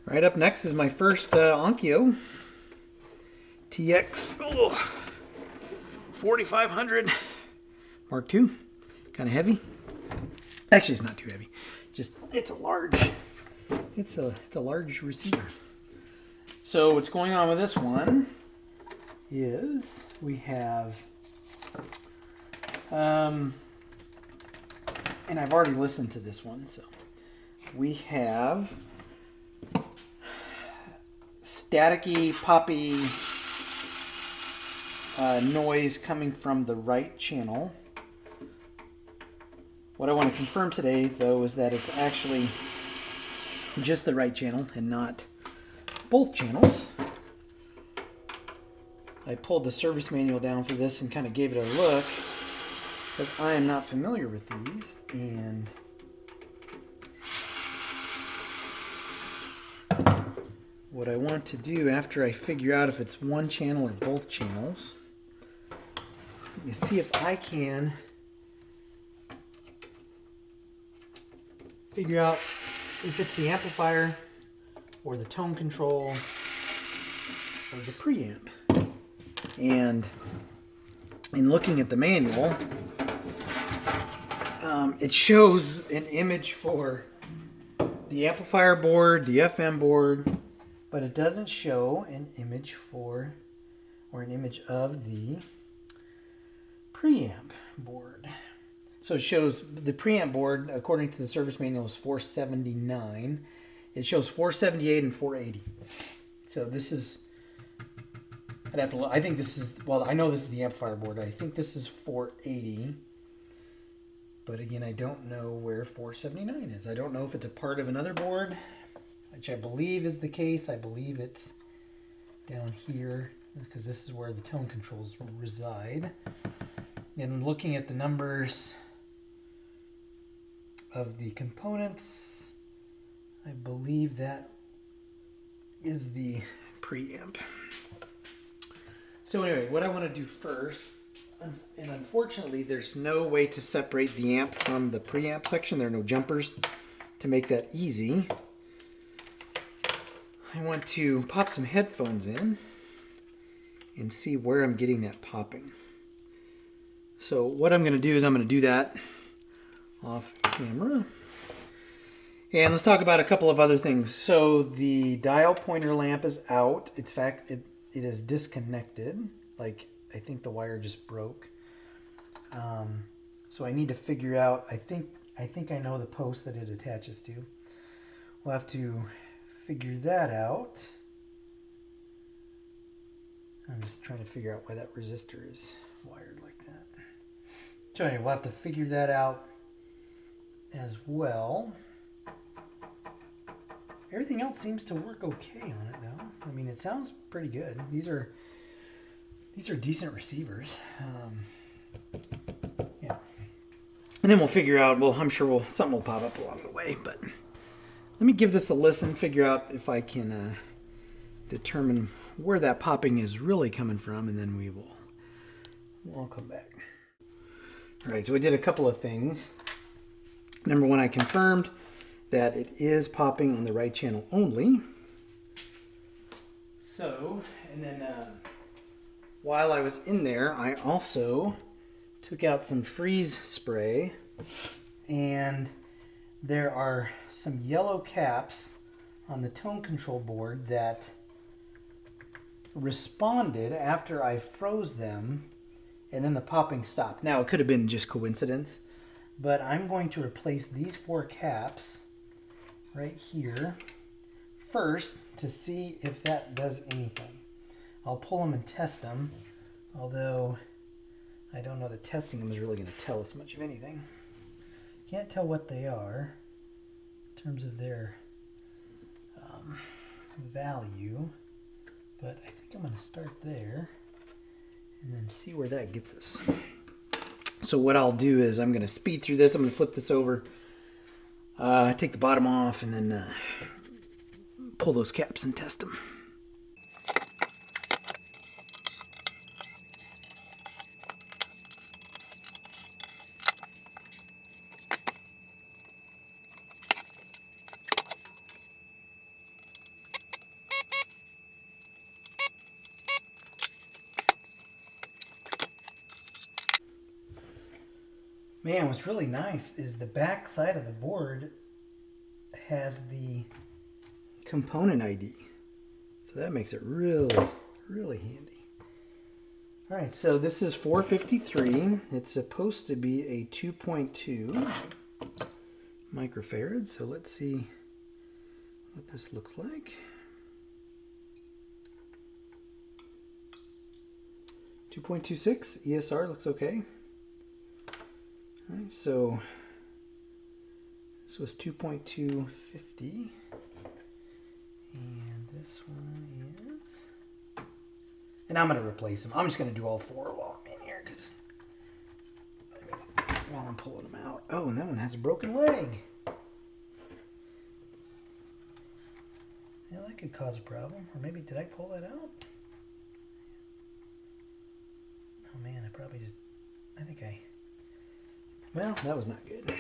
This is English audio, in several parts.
Right up next is my first Onkyo TX 4500 Mark II. Kind of heavy. Actually, it's not too heavy. Just it's a large receiver. So what's going on with this one is we have and I've already listened to this one, so we have staticky, poppy noise coming from the right channel. What I want to confirm today, though, is that it's actually just the right channel and not both channels. I pulled the service manual down for this and kind of gave it a look because I am not familiar with these, and what I want to do after I figure out if it's one channel or both channels is see if I can figure out if it's the amplifier or the tone control or the preamp. And in looking at the manual, it shows an image for the amplifier board, the FM board, but it doesn't show an image for, or an image of the preamp board. So it shows the preamp board, according to the service manual, is 479. It shows 478 and 480. So this is, I'd have to look. I think this is, well, I know this is the amplifier board. I think this is 480. But again, I don't know where 479 is. I don't know if it's a part of another board, which I believe is the case. I believe it's down here because this is where the tone controls reside. And looking at the numbers of the components, I believe that is the preamp. So anyway, what I want to do first, and unfortunately there's no way to separate the amp from the preamp section. There are no jumpers to make that easy. I want to pop some headphones in and see where I'm getting that popping. So what I'm going to do is I'm going to do that off camera. And let's talk about a couple of other things. So the dial pointer lamp is out. In fact, it is disconnected. Like, I think the wire just broke. So I need to figure out, I think I know the post that it attaches to. We'll have to figure that out. I'm just trying to figure out why that resistor is wired like that. So anyway, we'll have to figure that out as well. Everything else seems to work okay on it, though. I mean, it sounds pretty good. These are decent receivers. Yeah. And then we'll figure out, well, I'm sure something will pop up along the way, but let me give this a listen, figure out if I can determine where that popping is really coming from, and then we'll come back. All right, so we did a couple of things. Number one, I confirmed that it is popping on the right channel only. So, and then while I was in there, I also took out some freeze spray, and there are some yellow caps on the tone control board that responded after I froze them, and then the popping stopped. Now, it could have been just coincidence, but I'm going to replace these 4 caps right here first to see if that does anything. I'll pull them and test them, although I don't know that testing them is really going to tell us much of anything. Can't tell what they are in terms of their value, but I think I'm going to start there and then see where that gets us. So what I'll do is I'm going to speed through this. I'm going to flip this over, take the bottom off, and then pull those caps and test them. Man, what's really nice is the back side of the board has the component ID. So that makes it really, really handy. All right, so this is 453. It's supposed to be a 2.2 microfarad. So let's see what this looks like. 2.26 ESR looks okay. All right, so this was 2.250, and this one is, and I'm going to replace them. I'm just going to do all four while I'm in here, because while I'm pulling them out. Oh, and that one has a broken leg. Yeah, that could cause a problem. Or maybe, did I pull that out? Oh man, I probably just, well, that was not good.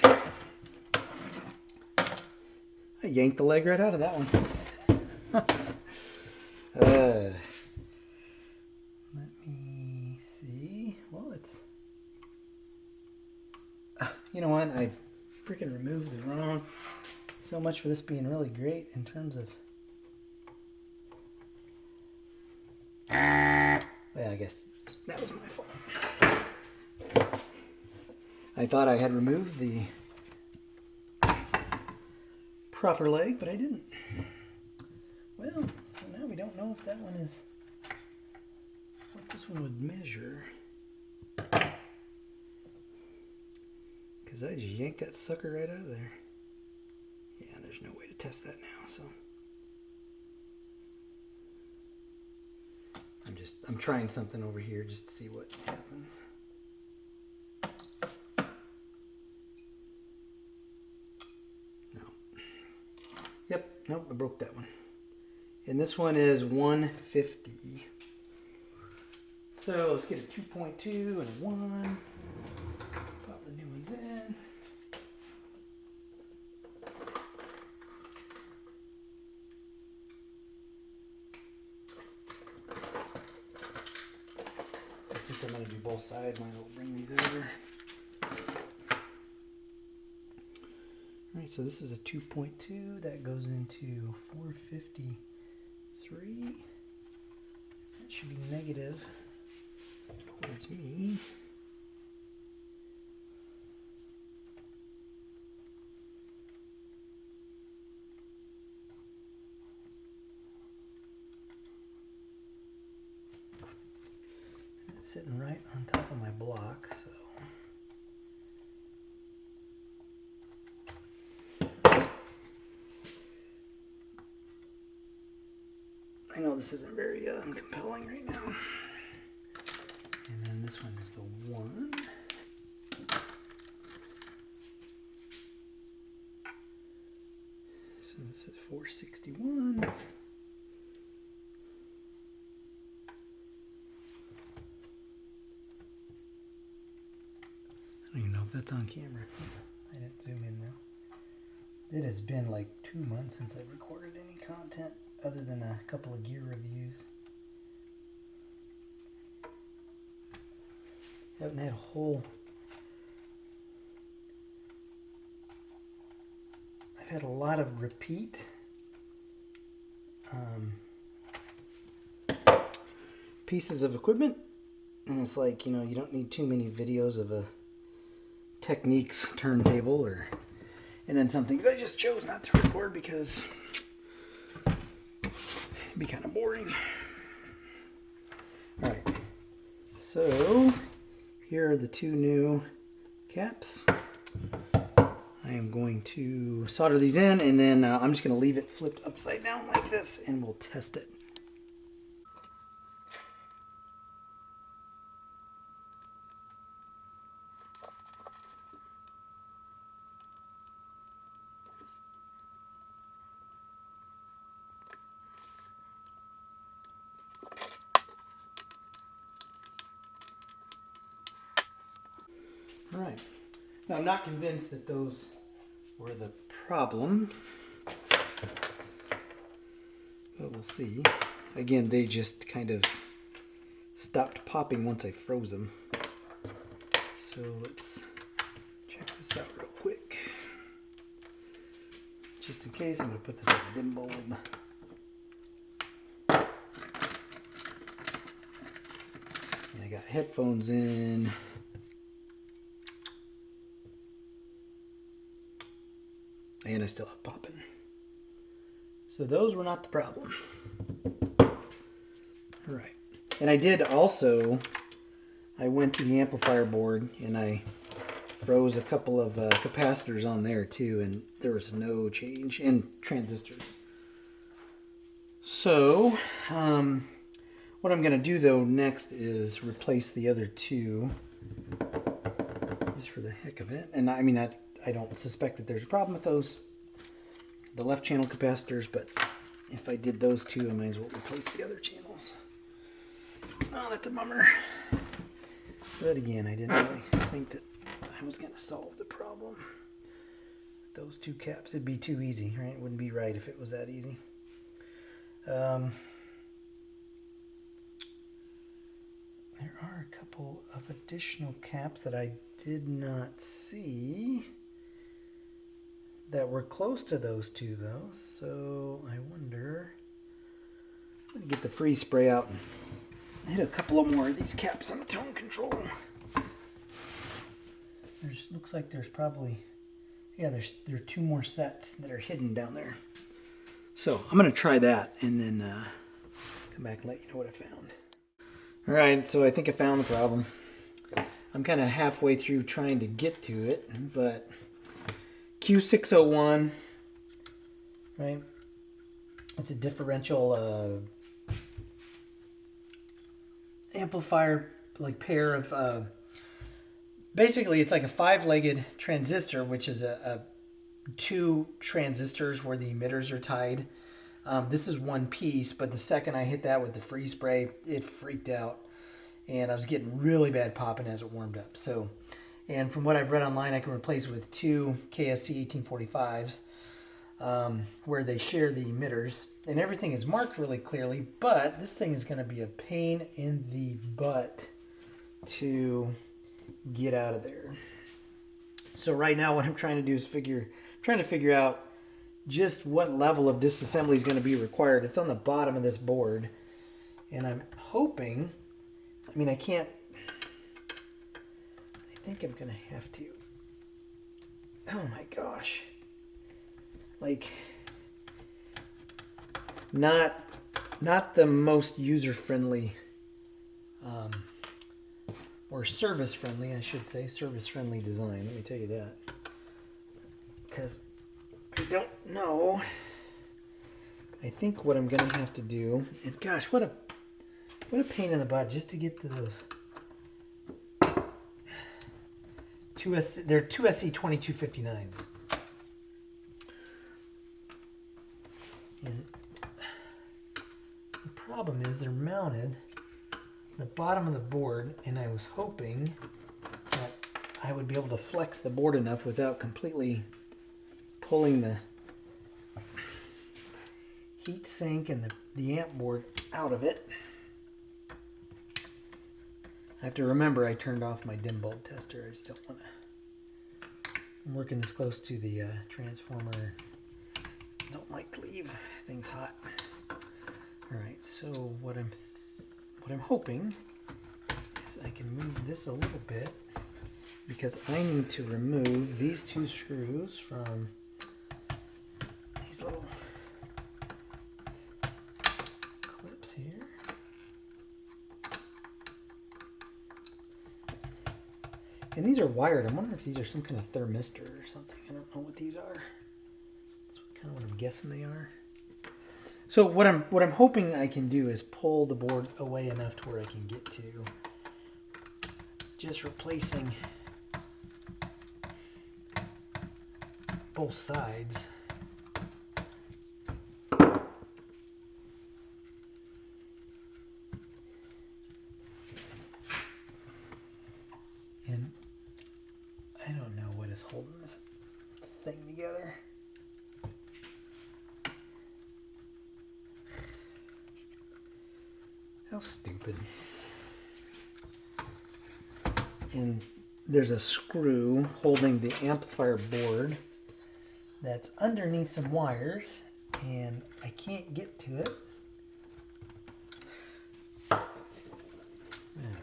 I yanked the leg right out of that one. Let me see. Well, it's, you know what? I freaking removed the wrong. So much for this being really great in terms of. Well, I guess that was my fault. I thought I had removed the proper leg, but I didn't. Well, so now we don't know if that one is what this one would measure. Because I just yanked that sucker right out of there. Yeah, there's no way to test that now, so. I'm trying something over here just to see what happens. No. Yep, nope, I broke that one. And this one is 150. So let's get a 2.2 and a 1. Pop the new ones in. Since I'm going to do both sides, might as well bring these over. Alright, so this is a 2.2. That goes into 453. That should be negative towards me. Sitting right on top of my block, so I know this isn't very compelling right now. And then this one is the 1. So this is 461. I don't even know if that's on camera. I didn't zoom in though. It has been like 2 months since I've recorded any content other than a couple of gear reviews. Haven't had a whole. I've had a lot of repeat pieces of equipment, and it's like, you know, you don't need too many videos of a Techniques turntable or, and then some things I just chose not to record because it'd be kind of boring. All right, so here are the 2 new caps. I am going to solder these in, and then I'm just going to leave it flipped upside down like this, and we'll test it. All right. Now, I'm not convinced that those were the problem, but we'll see. Again, they just kind of stopped popping once I froze them. So let's this out real quick. Just in case, I'm going to put this on the dim bulb. And I got headphones in. And I still have popping. So those were not the problem. All right. And I did also, I went to the amplifier board and I froze a couple of capacitors on there too, and there was no change in transistors. So, what I'm going to do though next is replace the other two, just for the heck of it. And I mean, I don't suspect that there's a problem with those, the left channel capacitors, but if I did those two, I might as well replace the other channels. Oh, that's a bummer. But again, I didn't really think that I was going to solve the problem. Those two caps, it'd be too easy, right? It wouldn't be right if it was that easy. There are a couple of additional caps that I did not see that were close to those two, though. So I wonder, I'm going to get the freeze spray out and hit a couple of more of these caps on the tone control. Looks like there's probably, yeah, there are two more sets that are hidden down there. So I'm going to try that and then come back and let you know what I found. All right, so I think I found the problem. I'm kind of halfway through trying to get to it, but Q601, right? It's a differential amplifier, like pair of, basically it's like a 5-legged transistor, which is a two transistors where the emitters are tied. This is one piece, but the second I hit that with the freeze spray, it freaked out. And I was getting really bad popping as it warmed up. So, and from what I've read online, I can replace it with two KSC 1845s where they share the emitters. And everything is marked really clearly, but this thing is going to be a pain in the butt to get out of there. So right now what I'm trying to do is trying to figure out just what level of disassembly is going to be required. It's on the bottom of this board. And I'm hoping, I mean, I think I'm going to have to, oh my gosh, like, not the most user-friendly, or service-friendly, I should say, service-friendly design, let me tell you that, because I don't know. I think what I'm going to have to do, and gosh, what a pain in the butt just to get to those they're two SC2259s. And the problem is they're mounted at the bottom of the board, and I was hoping that I would be able to flex the board enough without completely pulling the heat sink and the amp board out of it. I have to remember I turned off my dim bulb tester. I just don't want to. I'm working this close to the transformer. Don't like to leave things hot. All right, so what I'm hoping is I can move this a little bit because I need to remove these two screws from these little clips here. And these are wired. I'm wondering if these are some kind of thermistor or something. I don't know what these are. That's kind of what I'm guessing they are. So what I'm hoping I can do is pull the board away enough to where I can get to just replacing both sides. And I don't know what is holding this thing together. How stupid. And there's a screw holding the amplifier board that's underneath some wires, and I can't get to it. A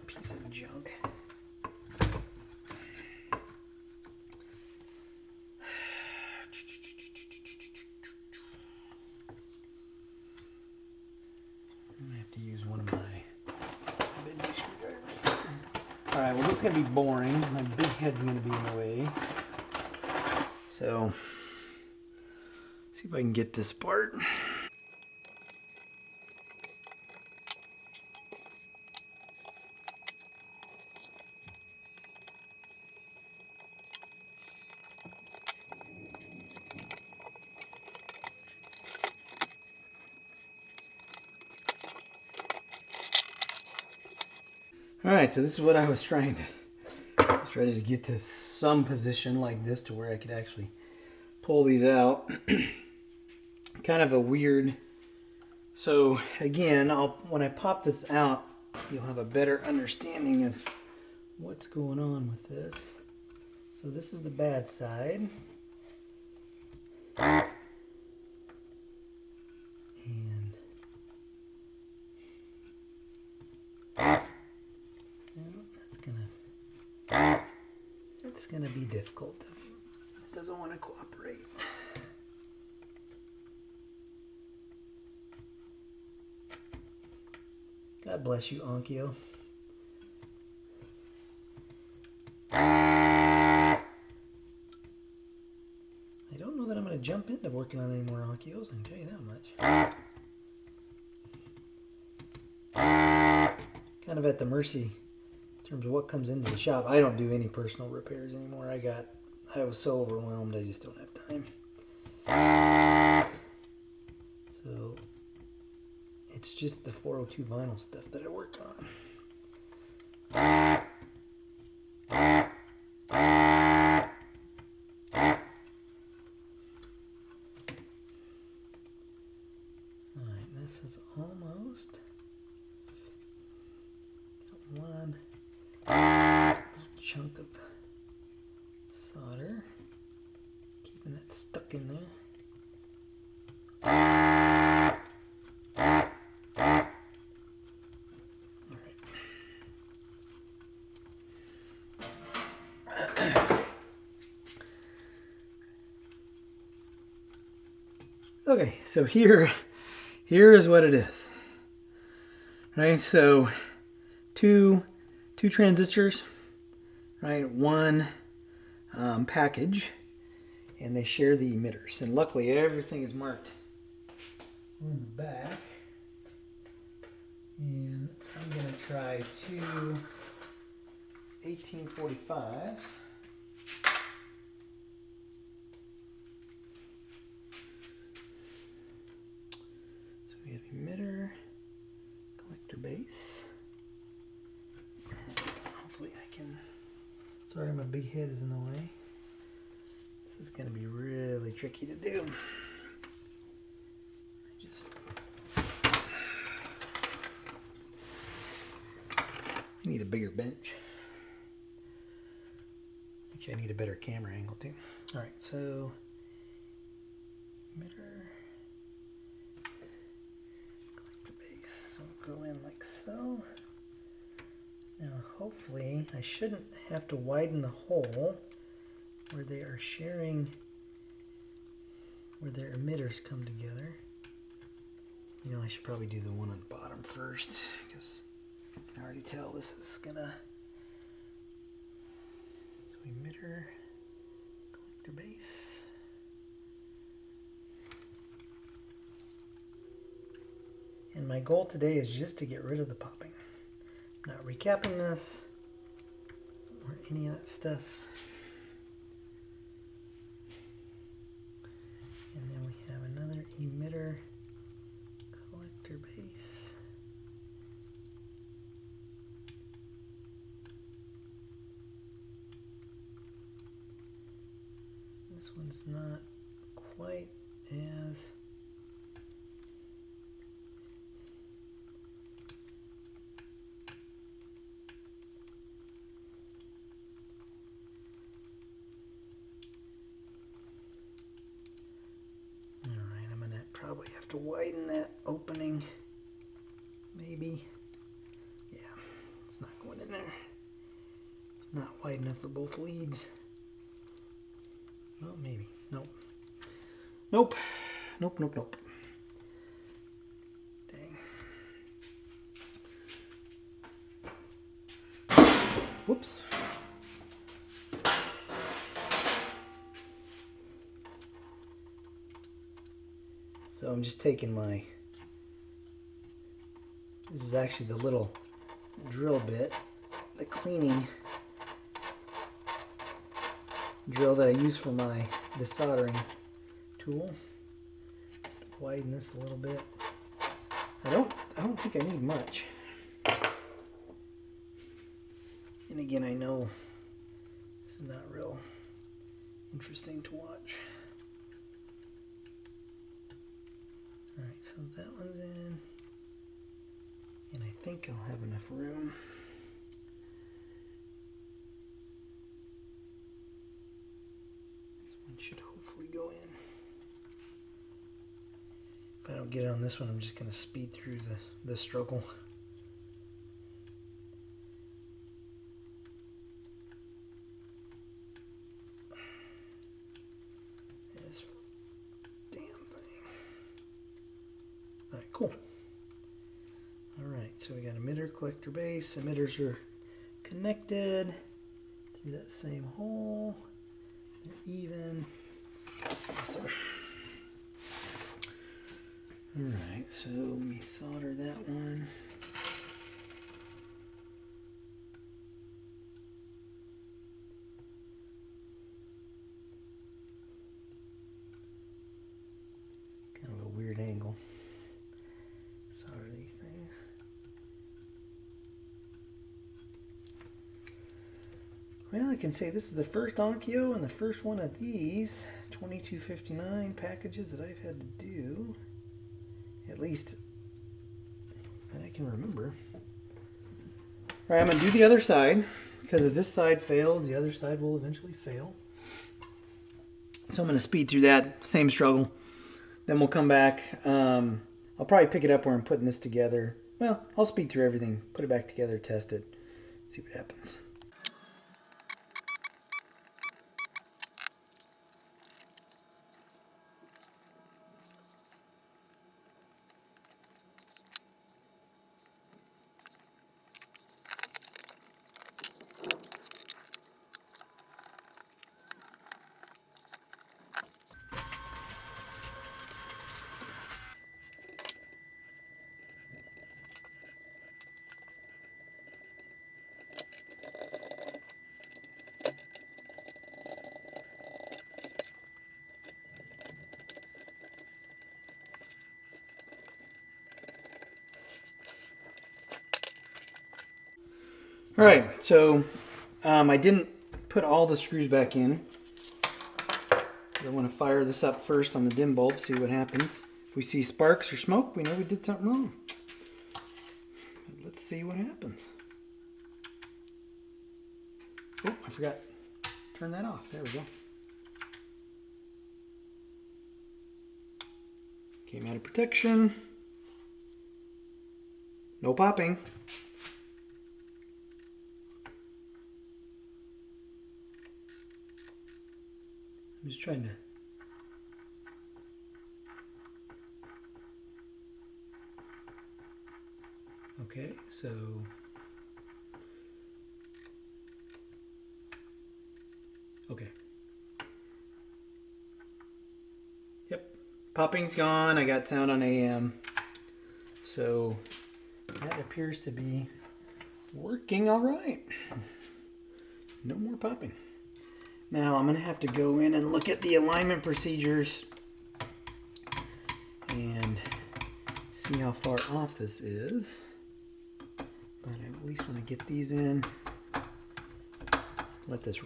piece of junk. I'm gonna have to use one of my bendy screwdrivers. Alright, well this is gonna be boring. My big head's gonna be in the way. So, see if I can get this apart. Alright, so this is what I was trying to... I was ready to get to some position like this to where I could actually pull these out. Kind of a weird... So, again, when I pop this out, you'll have a better understanding of what's going on with this. So this is the bad side. And... it's gonna be difficult if it doesn't want to cooperate. God bless you, Onkyo. I don't know that I'm gonna jump into working on any more Onkyos, I can tell you that much. Kind of at the mercy in terms of what comes into the shop. I don't do any personal repairs anymore. I was so overwhelmed, I just don't have time. So it's just the 402 vinyl stuff that I work on. Alright, this is almost got one chunk of solder, keeping that stuck in there. Okay, so here is what it is. Right, so two transistors, right? One package, and they share the emitters. And luckily, everything is marked on the back. And I'm going to try two 1845s. So we have emitter, collector base. Hopefully I can... Sorry, my big head is in the way. This is going to be really tricky to do. I need a bigger bench. Actually, I need a better camera angle too. Alright, so emitter, collector base. So we'll go in like so. Now hopefully I shouldn't have to widen the hole where they are sharing, where their emitters come together. You know, I should probably do the one on the bottom first, because I can already tell this is gonna... So emitter, collector base. And my goal today is just to get rid of the popping. I'm not recapping this or any of that stuff. And then we have another emitter, collector base. This one's not quite as... Probably have to widen that opening. Maybe. Yeah, it's not going in there. It's not wide enough for both leads. Well, maybe. Nope. Nope. Nope, nope, nope. Dang. Whoops. So I'm just taking my, this is actually the little drill bit, the cleaning drill that I use for my desoldering tool. Just widen this a little bit. I don't think I need much. And again, I know this is not real interesting to watch. Alright, so that one's in. And I think I'll have enough room. This one should hopefully go in. If I don't get it on this one, I'm just going to speed through the struggle. This damn thing. Alright, cool. Alright, so we got emitter, collector, base. Emitters are connected through that same hole. They're even. Awesome. Alright, so let me solder that one. Kind of a weird angle. Solder these things. Well, I can say this is the first Onkyo and the first one of these 2259 packages that I've had to do. At least that I can remember. Alright, I'm going to do the other side. Because if this side fails, the other side will eventually fail. So I'm going to speed through that. Same struggle. Then we'll come back. I'll probably pick it up where I'm putting this together. Well, I'll speed through everything. Put it back together, test it. See what happens. Alright, so I didn't put all the screws back in. I want to fire this up first on the dim bulb, see what happens. If we see sparks or smoke, we know we did something wrong. But let's see what happens. Oh, I forgot. Turn that off. There we go. Came out of protection. No popping. I'm just trying to. Okay, so. Okay. Yep. Popping's gone. I got sound on AM. So that appears to be working all right. No more popping. Now I'm going to have to go in and look at the alignment procedures and see how far off this is. But I at least want to get these in. Let this,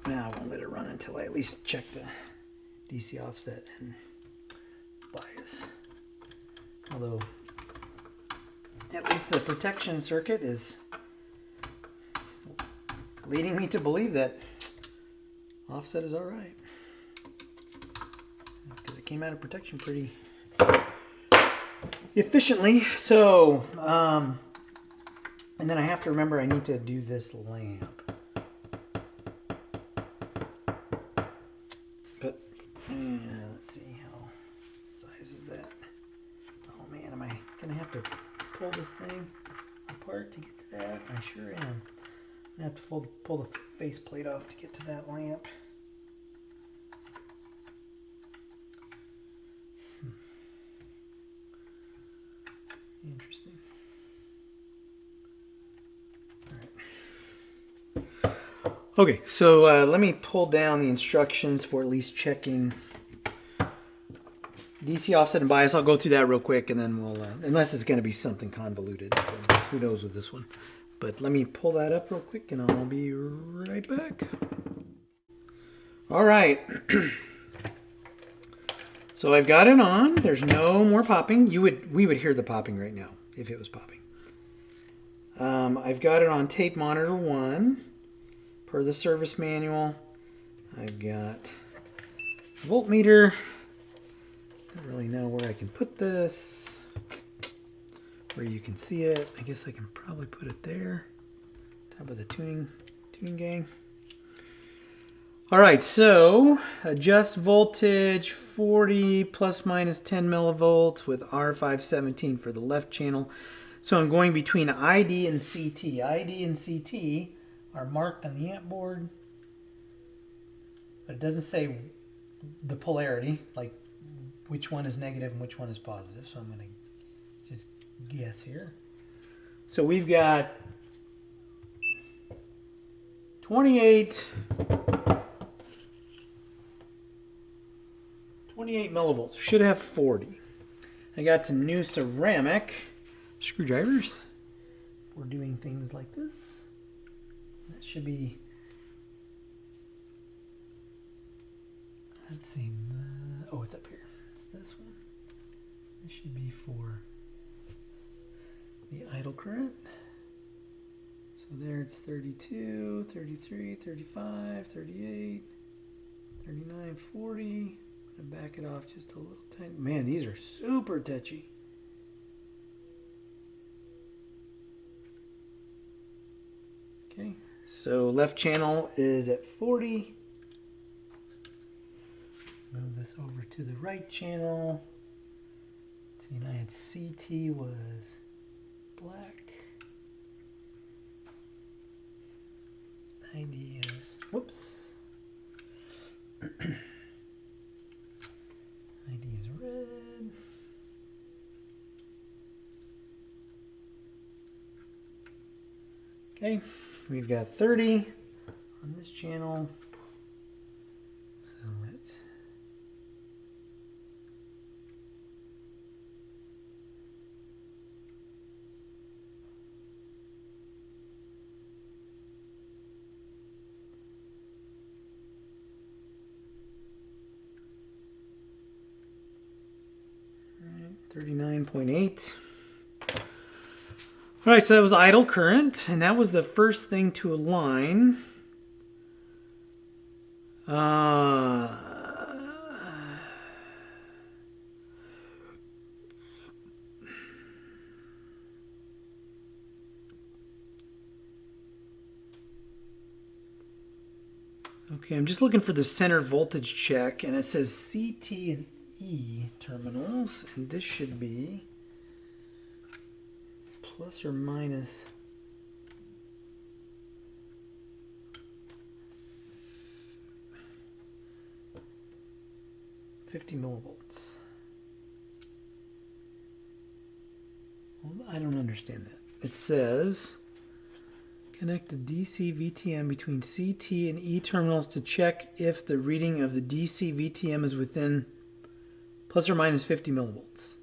now I won't let it run until I at least check the DC offset and bias. Although at least the protection circuit is leading me to believe that offset is all right, because it came out of protection pretty efficiently. So, and then I have to remember I need to do this lamp. But, let's see, how size is that? Oh man, am I going to have to pull this thing apart to get to that? I sure am. I'm going to have to pull the faceplate off to get to that lamp. Interesting. All right. Okay, so let me pull down the instructions for at least checking DC offset and bias. I'll go through that real quick, and then we'll, unless it's going to be something convoluted. So who knows with this one. But let me pull that up real quick, and I'll be right back. All right. So I've got it on. There's no more popping. We would hear the popping right now if it was popping. I've got it on tape monitor 1 per the service manual. I've got voltmeter. I don't really know where I can put this, where you can see it. I guess I can probably put it there, top of the tuning gang. All right, so adjust voltage 40 plus minus 10 millivolts with R517 for the left channel. So I'm going between ID and CT. ID and CT are marked on the amp board, but it doesn't say the polarity, like which one is negative and which one is positive. So I'm going to just guess here. So we've got 28 millivolts. Should have 40. I got some new ceramic screwdrivers. We're doing things like this. That should be, let's see, oh, it's up here. It's this one. This should be for the idle current. So there it's 32, 33, 35, 38, 39, 40. I'm gonna back it off just a little tiny. Man, these are super touchy. Okay, so left channel is at 40. Move this over to the right channel. Let's see, and I had CT was black. ID is, whoops. ID is red. Okay, we've got 30 on this channel. So let's all right, 39.8. All right, so that was idle current, and that was the first thing to align. Okay, I'm just looking for the center voltage check, and it says CT and E terminals, and this should be plus or minus 50 millivolts. Well, I don't understand that. It says connect the DC VTM between CT and E terminals to check if the reading of the DC VTM is within plus or minus 50 millivolts.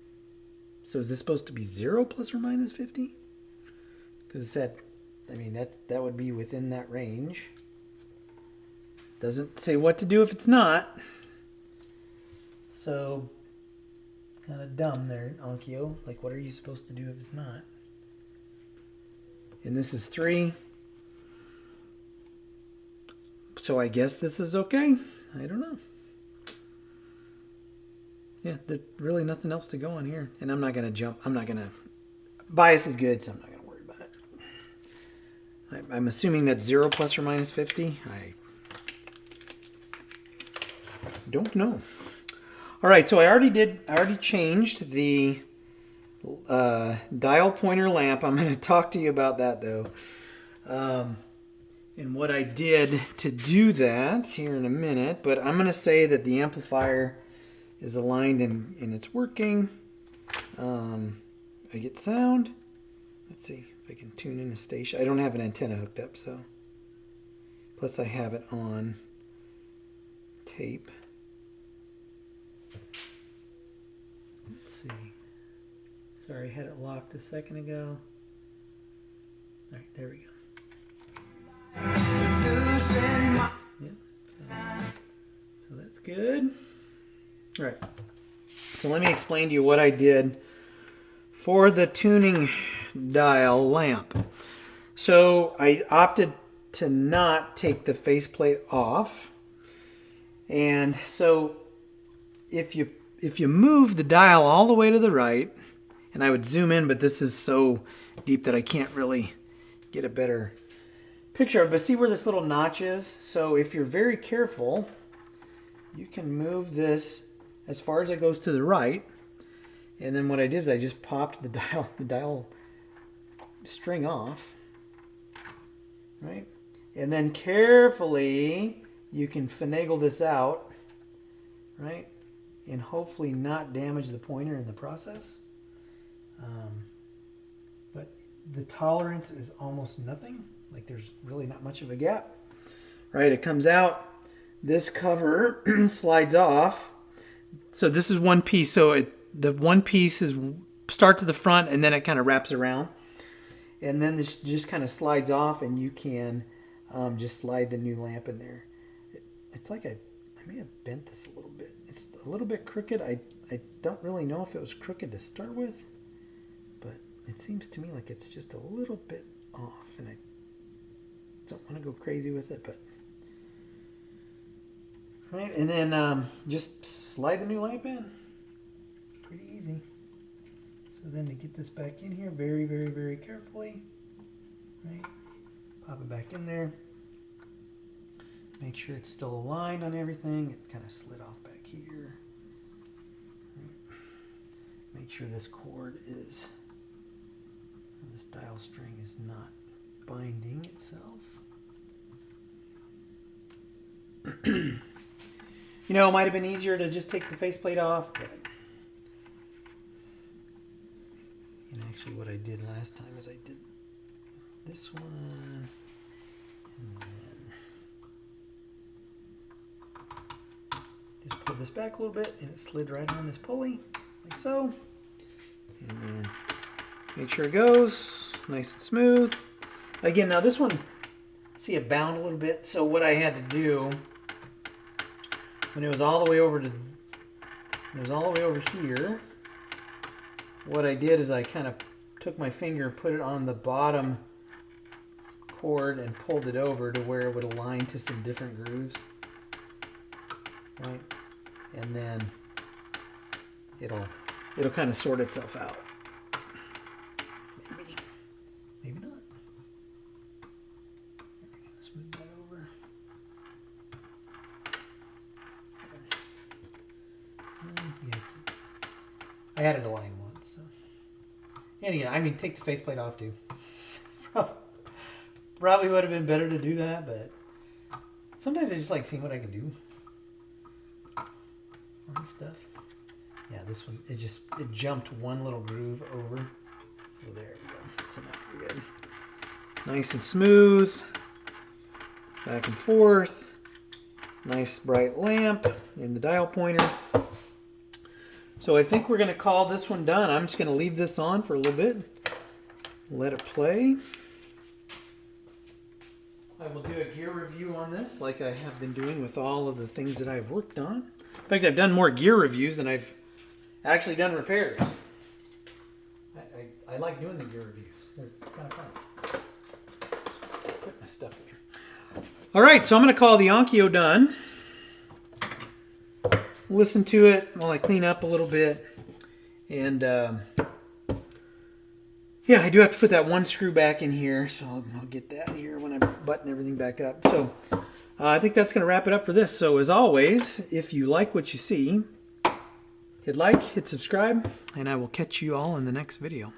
So is this supposed to be 0 plus or minus 50? Because it said, I mean, that would be within that range. Doesn't say what to do if it's not. So, kind of dumb there, Onkyo. Like, what are you supposed to do if it's not? And this is 3. So I guess this is okay. I don't know. Yeah, there's really nothing else to go on here. And I'm not going to jump. I'm not going to... Bias is good, so I'm not going to worry about it. I'm assuming that's 0 plus or minus 50. I don't know. All right, so I already changed the dial pointer lamp. I'm going to talk to you about that, though. And what I did to do that here in a minute. But I'm going to say that the amplifier is aligned and it's working. I get sound. Let's see if I can tune in a station. I don't have an antenna hooked up, so. Plus I have it on tape. Let's see. Sorry, I had it locked a second ago. All right, there we go. Yep. So that's good. All right. So let me explain to you what I did for the tuning dial lamp. So I opted to not take the faceplate off. And so if you move the dial all the way to the right, and I would zoom in, but this is so deep that I can't really get a better picture of it. But see where this little notch is? So if you're very careful, you can move this as far as it goes to the right. And then what I did is I just popped the dial string off. Right? And then carefully you can finagle this out. Right? And hopefully not damage the pointer in the process. But the tolerance is almost nothing. Like there's really not much of a gap. Right? It comes out. This cover slides off. So this is one piece. So the one piece starts at the front and then it kind of wraps around. And then this just kind of slides off and you can just slide the new lamp in there. It's like I may have bent this a little bit. It's a little bit crooked. I don't really know if it was crooked to start with. But it seems to me like it's just a little bit off. And I don't want to go crazy with it, but... Right, and then just slide the new lamp in. Pretty easy. So then to get this back in here very, very, very carefully. Right, pop it back in there. Make sure it's still aligned on everything. It kind of slid off back here. Right. Make sure this cord is, this dial string is not binding itself. You know, it might have been easier to just take the faceplate off, but... And actually what I did last time is I did this one, and then just pulled this back a little bit, and it slid right on this pulley, like so. And then make sure it goes nice and smooth. Again, now this one, see it bound a little bit, so what I had to do... When it was all the way over here, what I did is I kind of took my finger and put it on the bottom cord and pulled it over to where it would align to some different grooves. Right? And then it'll kind of sort itself out. Maybe not. Let's move that over. I had it aligned once. So. Anyhow, I mean, take the faceplate off too. Probably would have been better to do that, but sometimes I just like seeing what I can do on this stuff. Yeah, this one, it jumped one little groove over. So there we go. So now we're good. Nice and smooth. Back and forth. Nice bright lamp in the dial pointer. So I think we're going to call this one done. I'm just going to leave this on for a little bit. Let it play. I will do a gear review on this like I have been doing with all of the things that I've worked on. In fact, I've done more gear reviews than I've actually done repairs. I like doing the gear reviews. They're kind of fun. Put my stuff in. All right, so I'm going to call the Onkyo done. listen to it while I clean up a little bit. And yeah, I do have to put that one screw back in here, so I'll get that here when I button everything back up. So I think that's going to wrap it up for this. So as always, if you like what you see, hit like, hit subscribe, and I will catch you all in the next video.